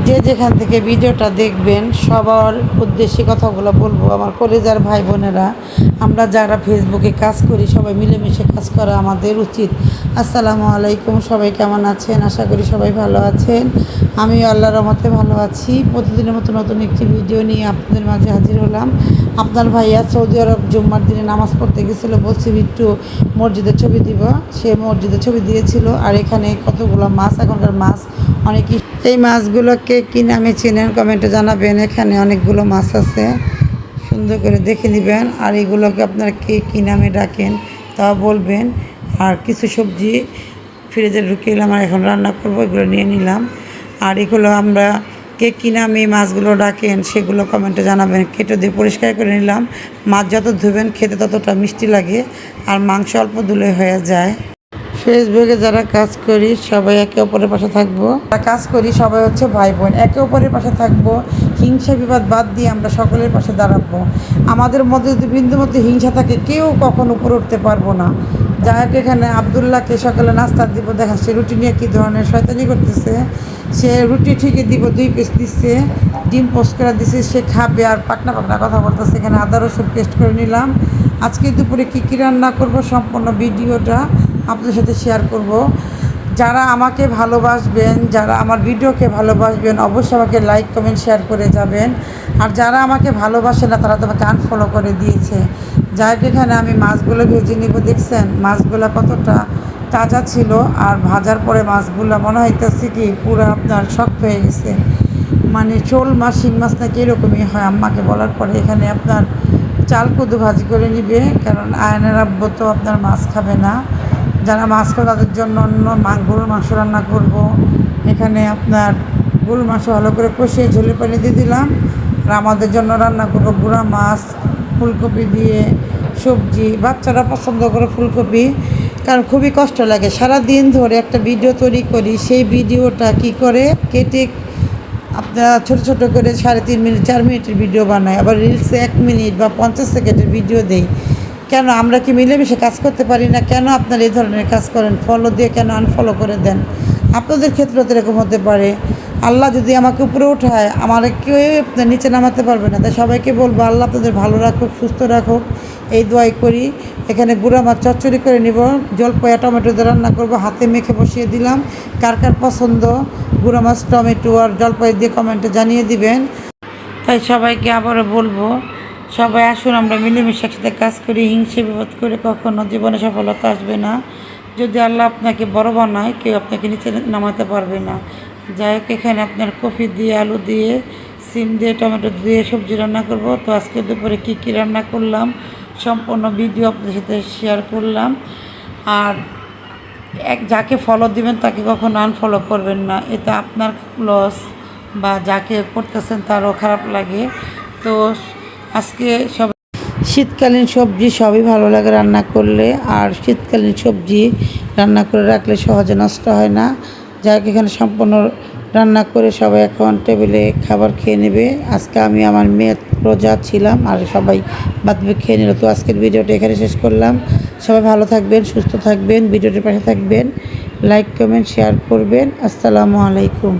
যে যেখান থেকে ভিডিওটা দেখবেন সবার উদ্দেশ্যে কথাগুলো বলবো। আমার কলেজার ভাই বোনেরা, আমরা যারা ফেসবুকে কাজ করি সবাই মিলেমিশে কাজ করা আমাদের উচিত। আসসালামু আলাইকুম, সবাই কেমন আছেন? আশা করি সবাই ভালো আছেন। আমি আল্লাহর রহমতে ভালো আছি। প্রতিদিনের মতো নতুন একটি ভিডিও নিয়ে আপনাদের মাঝে হাজির হলাম। আপনার ভাইয়া সৌদি আরব জুম্মার দিনে নামাজ পড়তে গেছিলো, বলছি একটু মসজিদের ছবি দিব। সে মসজিদের ছবি দিয়েছিল। আর এখানে কতগুলো মাছ, এখনকার মাছ অনেকই। এই মাছগুলোকে কী নামে চেনেন কমেন্টে জানাবেন। এখানে অনেকগুলো মাছ আছে, সুন্দর করে দেখে নেবেন। আর এগুলোকে আপনারা কে কী নামে ডাকেন তা বলবেন। আর কিছু সবজি ফ্রিজে ঢুকিয়ে এলাম, আর এখন রান্না করবো, এগুলো নিয়ে নিলাম। আর এগুলো আমরা কে কী নামে এই মাছগুলো ডাকেন সেগুলো কমেন্টে জানাবেন। কেটে দিয়ে পরিষ্কার করে নিলাম। মাছ যত ধুবেন খেতে ততটা মিষ্টি লাগে, আর মাংস অল্প ধুলে হয়ে যায়। ফেসবুকে যারা কাজ করি সবাই একে অপরের পাশে থাকবো। যারা কাজ করি সবাই হচ্ছে ভাই বোন, একে অপরের পাশে থাকবো। হিংসা বিবাদ বাদ দিয়ে আমরা সকলের পাশে দাঁড়াবো। আমাদের মধ্যে যদি বিন্দু মধ্যে হিংসা থাকে কেউ কখনো উপরে উঠতে পারবো না। যাই হোক, এখানে আবদুল্লাহকে সকালে নাস্তা দিব। দেখেন সে রুটি নিয়ে কী ধরনের শয়তানি করতেছে। সে রুটি ঠিকই দিব, 2 পিস দিচ্ছে, ডিম পোস্ট করে দিচ্ছে, সে খাবে আর পাকনা পাকনা কথা বলতেছে। এখানে আদা রসুন পেস্ট করে নিলাম। আজকে দুপুরে কী কী রান্না করব সম্পূর্ণ ভিডিওটা আপনাদের সাথে শেয়ার করব। যারা আমাকে ভালোবাসবেন, যারা আমার ভিডিওকে ভালোবাসবেন, অবশ্যই আমাকে লাইক কমেন্ট শেয়ার করে যাবেন। আর যারা আমাকে ভালোবাসে না তারা তো আমাকে আনফলো করে দিয়েছে। যাই হোক, এখানে আমি মাছগুলো ভেজে নিব। দেখছেন মাছগুলো কতটা তাজা ছিল, আর ভাজার পরে মাছগুলো মনে হইতেছে কি পুরো আপনার শক্ত হয়ে গেছে। মানে শোল মাছ, শিং মাছ নাকি এরকমই হয় আম্মাকে বলার পরে। এখানে আপনার চাল কদু ভাজি করে নিবে, কারণ আয়নের আব্বু তো আপনার মাছ খাবে না। যারা মাছ খাবে তাদের জন্য অন্য গরুর মাংস রান্না করব। এখানে আপনার গরুর মাংস ভালো করে কষিয়ে ঝোলে পানি দিয়ে দিলাম। আর আমাদের জন্য রান্না করব গুঁড়া মাছ, ফুলকপি দিয়ে সবজি। বাচ্চারা পছন্দ করে ফুলকপি, কারণ খুবই কষ্ট লাগে সারা দিন ধরে একটা ভিডিও তৈরি করি, সেই ভিডিওটা কি করে কেটে আপনার ছোটো ছোটো করে 3.5 মিনিট 4 মিনিটের ভিডিও বানাই, আবার রিলসে 1 মিনিট বা 50 সেকেন্ডের ভিডিও দেই। কেন আমরা কি মিলেমিশে কাজ করতে পারি না? কেন আপনারা এই ধরনের কাজ করেন? ফলো দিয়ে কেন আনফলো করে দেন? আপনাদের ক্ষেত্রেও তো এরকম হতে পারে। আল্লাহ যদি আমাকে উপরে উঠায়, আমার কেউ আপনার নিচে নামাতে পারবে না। তাই সবাইকে বলবো আল্লাহ আপনাদের ভালো রাখুক, সুস্থ রাখুক, এই দোয়াই করি। এখানে গুঁড়া মাছ চচ্চড়ি করে নিব, জলপয়া টমেটো দিয়ে রান্না করবো, হাতে মেখে বসিয়ে দিলাম। কার কার পছন্দ গুঁড়া মাছ, টমেটো আর জলপয়া দিয়ে কমেন্টে জানিয়ে দিবেন। তাই সবাইকে আবারও বলবো, সবাই আসুন আমরা মিলেমিশে একসাথে কাজ করি। হিংসে বিপদ করে কখনো জীবনে সফলতা আসবে না। যদি আল্লাহ আপনাকে বড় বানায়, কেউ আপনাকে নিচে নামাতে পারবে না। যাই হোক, এখানে আপনার কফি দিয়ে, আলু দিয়ে, সিম দিয়ে, টমেটো দিয়ে সবজি রান্না করব। তো আজকে দুপুরে কী কী রান্না করলাম সম্পূর্ণ ভিডিও আপনাদের সাথে শেয়ার করলাম। আর যাকে ফলো দিবেন তাকে কখনো আনফলো করবেন না, এতে আপনার লস, বা যাকে করতেছেন তারও খারাপ লাগে। তো আজকে সব শীতকালীন সবজি সবই ভালো লাগে রান্না করলে, আর শীতকালীন সবজি রান্না করে রাখলে সহজে নষ্ট হয় না। যাই হোক, এখানে সম্পূর্ণ রান্না করে সবাই এখন টেবিলে খাবার খেয়ে নেবে। আজকে আমি আমার মেয়ে রোজা ছিলাম, আর সবাই বাদবে খেয়ে নিল। তো আজকের ভিডিওটা এখানে শেষ করলাম। সবাই ভালো থাকবেন, সুস্থ থাকবেন, ভিডিওটির পাশে থাকবেন, লাইক কমেন্ট শেয়ার করবেন। আসসালামু আলাইকুম।